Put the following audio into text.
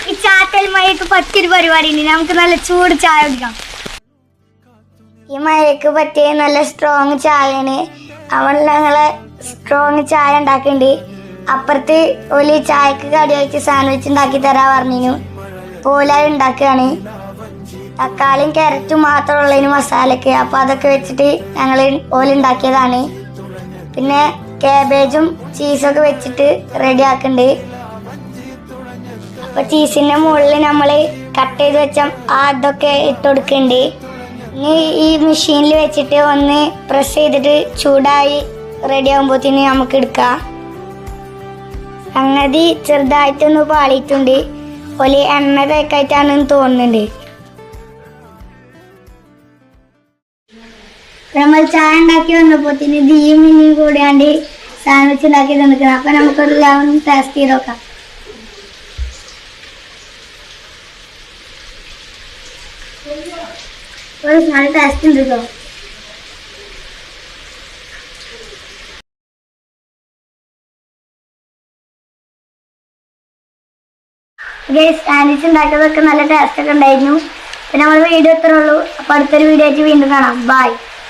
ഈ ചാറ്റൽ മഴയ്ക്ക് പറ്റിയൊരു പരിപാടി ഉണ്ട്. നമുക്ക് നല്ല ചൂട് ചായ കുടിക്കാം. ഈ മഴയ്ക്ക് പറ്റിയ നല്ല സ്ട്രോങ് ചായയാണ്. അവൾ ഞങ്ങളെ സ്ട്രോങ് ചായ ഉണ്ടാക്കുന്നുണ്ട്. അപ്പുറത്ത് ഒരു ചായക്ക് കടി വെച്ച് സാൻഡ്വിച്ച് ഉണ്ടാക്കി തരാൻ പറഞ്ഞു. പോലെ ഉണ്ടാക്കുകയാണ്. തക്കാളിയും ക്യാരറ്റും മാത്രമുള്ളതിന് മസാലയ്ക്ക്. അപ്പോൾ അതൊക്കെ വെച്ചിട്ട് ഞങ്ങൾ ഓലുണ്ടാക്കിയതാണ്. പിന്നെ കാബേജും ചീസൊക്കെ വെച്ചിട്ട് റെഡി ആക്കുന്നുണ്ട്. അപ്പോൾ ചീസിൻ്റെ മുകളിൽ നമ്മൾ കട്ട് ചെയ്ത് വെച്ച അതൊക്കെ ഇട്ട് കൊടുക്കുന്നുണ്ട്. ഇനി ഈ മെഷീനിൽ വെച്ചിട്ട് ഒന്ന് പ്രസ് ചെയ്തിട്ട് ചൂടായി റെഡി ആകുമ്പോഴത്തേന് നമുക്ക് എടുക്കാം. സംഗതി ചെറുതായിട്ടൊന്ന് പാളിയിട്ടുണ്ട്. ഒരു എണ്ണ തേക്കായിട്ടാണെന്ന് തോന്നുന്നുണ്ട്. നമ്മൾ ചായ ഉണ്ടാക്കി വന്നപ്പോഴത്തേന് തീയും മിന്നിയും കൂടിയാണ്ട് സാൻഡ്വിച്ച് ഉണ്ടാക്കി തന്നിക്കണം. അപ്പം നമുക്കൊരു ലെവൻ ടേസ്റ്റ് ചെയ്ത് നോക്കാം. ഒരു നല്ല ടേസ്റ്റ് ഉണ്ട് കേട്ടോ. സാൻഡ്വിച്ച് ഉണ്ടാക്കിയതൊക്കെ നല്ല ടേസ്റ്റ് ഒക്കെ ഉണ്ടായിരുന്നു. പിന്നെ നമ്മൾ വീഡിയോ ഇത്രേ ഉള്ളൂ. അപ്പോൾ അടുത്തൊരു വീഡിയോ ആയിട്ട് വീണ്ടും കാണാം. ബൈ.